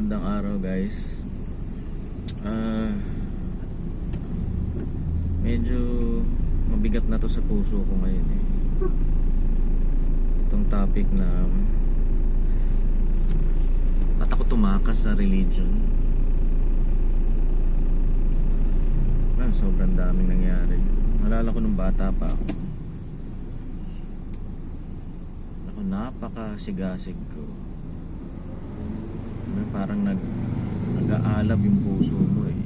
Magandang araw guys. Medyo mabigat na to sa puso ko ngayon eh. Itong topic na ba't ako tumakas sa religion. Sobrang daming nangyari. Nalala ko nung bata pa ako. Napakasigasig ko. Parang nag-aalab yung puso mo eh,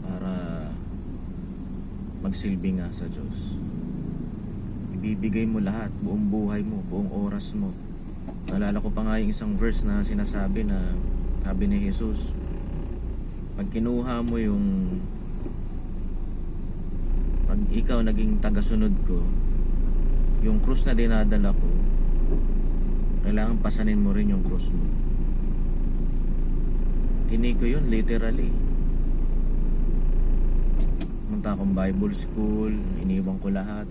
para magsilbi nga sa Diyos. Ibibigay mo lahat, buong buhay mo, buong oras mo. Naalala ko pa nga yung isang verse na sinasabi na sabi ni Jesus, pag kinuha mo pag ikaw naging tagasunod ko, yung krus na dinadala ko, kailangan pasanin mo rin yung cross mo. Tinig ko yun literally. Punta akong Bible school, iniwan ko lahat.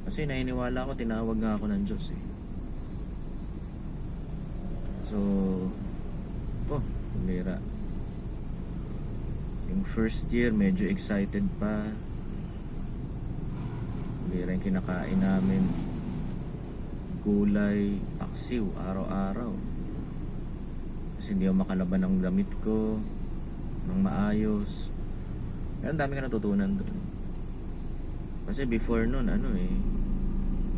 Kasi nainiwala ko, tinawag nga ako ng Diyos eh. So, kumira. Yung first year, medyo excited pa. Kumira yung kinakain namin. Gulay, paksiw, araw-araw. Kasi hindi ako makalaban ng damit ko ng maayos. Pero ang dami ka natutunan doon. Kasi before nun,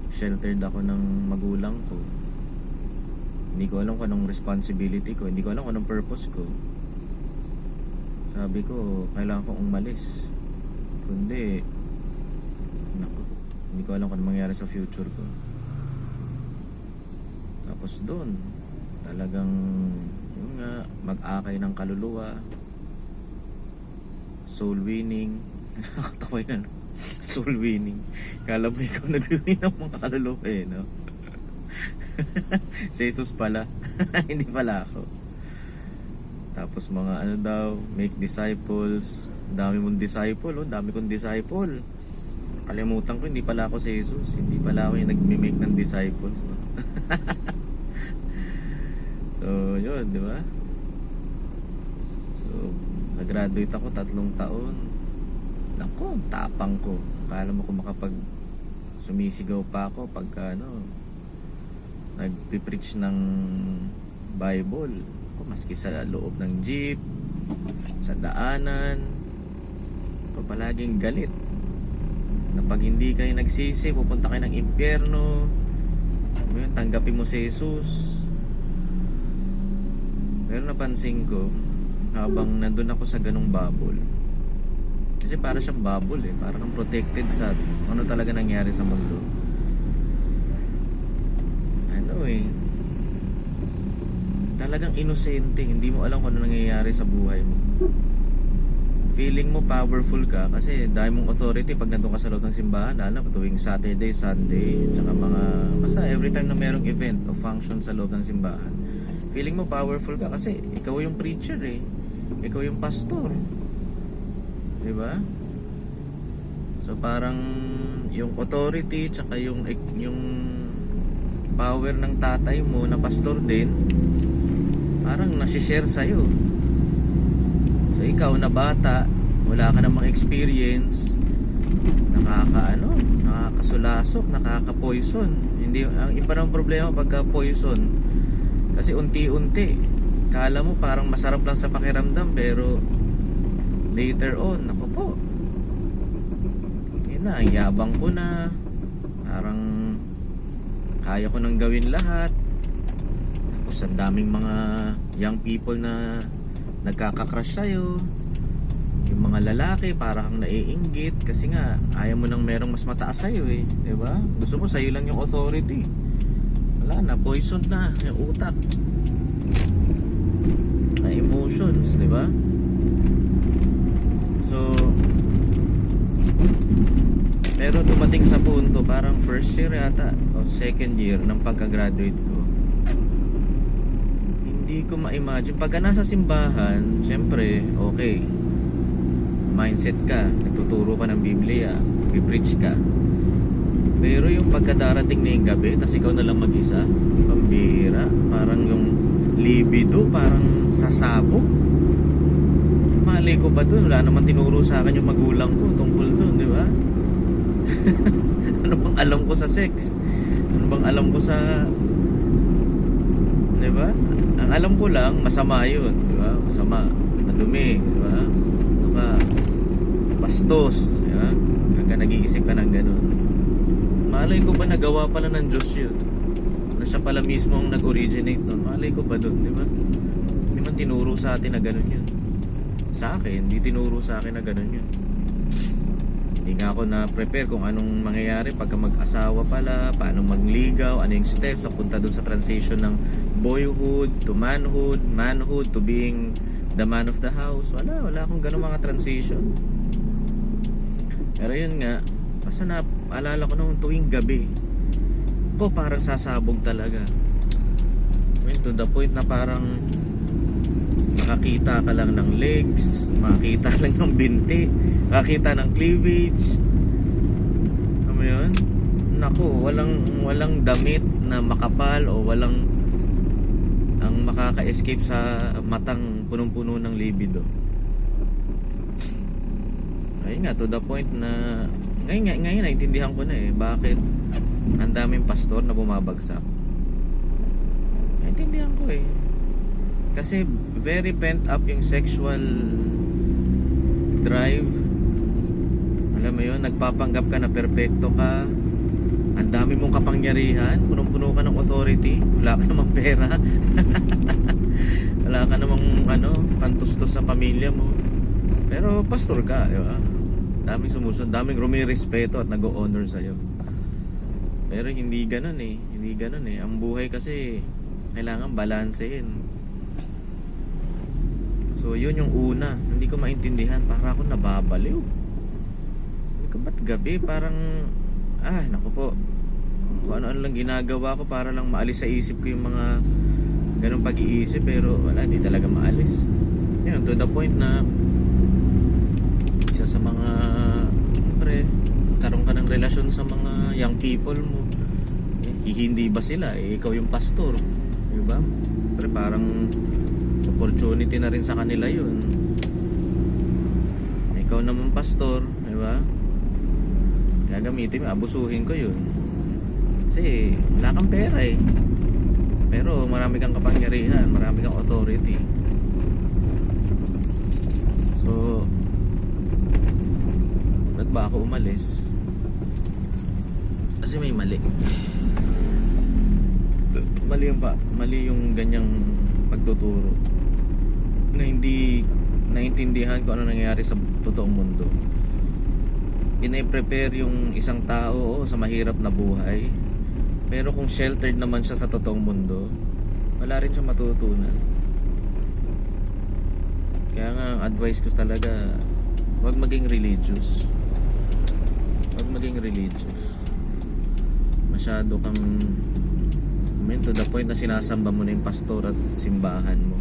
sheltered ako ng magulang ko. Hindi ko alam kung anong responsibility ko. Hindi ko alam kung anong purpose ko. Sabi ko, kailangan kong umalis. Kundi, hindi ko alam kung anong mangyari sa future ko. Tapos doon, talagang yung mag-akay ng kaluluwa, soul winning. Nakakatawa yan, soul winning. Kala mo ikaw nag-win ng mga kaluluwa eh, no? Si Jesus pala. Hindi pala ako. Tapos mga make disciples. Dami mong disciple, dami kong disciple. Kalimutan ko, hindi pala ako si Jesus. Hindi pala ako yung nag-make ng disciples, no? So, yun, di ba? So, nag-graduate ako 3 taon. Naku, tapang ko. Kala mo kung sumisigaw pa ako pagka, nag-preach ng Bible. Maski sa loob ng jeep, sa daanan, palaging galit. Na pag hindi kayo nagsisi, pupunta kayo ng impyerno. Tanggapin mo si Jesus. Pero napansin ko, habang nandun ako sa ganung bubble, kasi para siyang bubble eh, parang kang protected sa ano talaga nangyari sa mundo. Talagang inosente, hindi mo alam kung ano nangyayari sa buhay mo. Feeling mo powerful ka kasi dahil mong authority pag nandun ka sa loob ng simbahan, tuwing Saturday, Sunday, tsaka basta every time na merong event o function sa loob ng simbahan, feeling mo powerful ka kasi ikaw yung preacher eh. Ikaw yung pastor. Diba? So parang yung authority tsaka yung power ng tatay mo na pastor din, parang nasi-share sa'yo. So ikaw na bata, wala ka namang experience, nakakasulasok, nakaka-poison. Hindi, ang iba ng problema pagka poison, kasi unti-unti, kala mo parang masarap lang sa pakiramdam, pero later on, ako po, yun na, ang yabang ko na, parang kaya ko nang gawin lahat. Tapos ang daming mga young people na nagkaka-crush sa'yo. Yung mga lalaki, parang kang naiinggit kasi nga, ayaw mo nang merong mas mataas sa'yo eh, diba? Gusto mo sa'yo lang yung authority. Wala na, poison na yung utak, na emotions, di ba? So, pero dumating sa punto, parang first year yata o second year ng pagka-graduate ko, hindi ko ma-imagine pagka nasa simbahan, syempre okay, mindset ka, nagtuturo ka ng Biblia, pipreach ka. Pero yung pagkadarating na yung gabi, tas ikaw na lang mag-isa, pambira, parang yung libido, parang sasabog. Malay ko ba dun? Wala naman tinuro sa akin yung magulang ko tungkol dun, di ba? Ano bang alam ko sa sex? Ano bang alam ko sa... Di ba? Ang alam ko lang, masama yun, di ba? Masama, madumi, di ba? Baka bastos, di ba? Pagka nag-iisip ka ng ganun. Malay ko ba nagawa pala ng Diyos yun? Na siya pala mismo ang nag-originate nun. Malay ko ba dun, di ba? Hindi man tinuro sa atin na ganun yun. Sa akin, hindi tinuro sa akin na ganun yun. Hindi nga ako na-prepare kung anong mangyayari pagka mag-asawa pala, paano magligaw, ano yung steps papunta dun sa transition ng boyhood to manhood, manhood to being the man of the house. Wala akong ganun mga transition. Pero yun nga, basta naalala ko nung tuwing gabi po, parang sasabog talaga. I mean, to the point na parang makakita ka lang ng legs, makakita lang ng binti, makakita ng cleavage. Ano mo yun? Naku, walang damit na makapal o walang ang makaka-escape sa matang punong-puno ng libido. Ayun nga, to the point na ngayon naintindihan ko na bakit ang daming pastor na bumabagsak. Naintindihan ko kasi very pent up yung sexual drive. Alam mo yun, nagpapanggap ka na perpekto ka, ang dami mong kapangyarihan, punong-puno ka ng authority, wala ka namang pera. Wala ka namang pantustos sa pamilya mo, pero pastor ka, di ba? Daming sumusunod, daming rumirespeto at nag-o-honor sa'yo. Pero hindi ganun hindi ganun ang buhay kasi kailangan balansehin. So yun yung una, hindi ko maintindihan, para ako nababaliw. Hindi ko ba't gabi parang naku po, kung ano lang ginagawa ko para lang maalis sa isip ko yung mga ganung pag-iisip, pero wala, hindi talaga maalis. Yun, to the point na isa sa mga karoon ka ng relasyon sa mga young people mo, hindi ba sila ikaw yung pastor, di ba? Pero parang opportunity na rin sa kanila yun. Ikaw naman pastor, di ba? Gagamitin mo, abusuhin ko yun kasi wala kang pera pero marami kang kapangyarihan, marami kang authority. So ba't ba ako umalis? Kasi may mali yung ganyang pagtuturo na hindi naintindihan kung ano nangyayari sa totoong mundo. Pina-prepare yung isang tao sa mahirap na buhay, pero kung sheltered naman siya sa totoong mundo, wala rin siya matutunan. Kaya nga ang advice ko talaga, huwag maging religious. Masyado kang to the point na sinasamba mo na yung pastor at simbahan mo,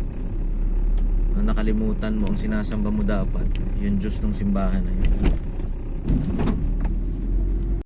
na nakalimutan mo ang sinasamba mo dapat yung Diyos ng simbahan na yun.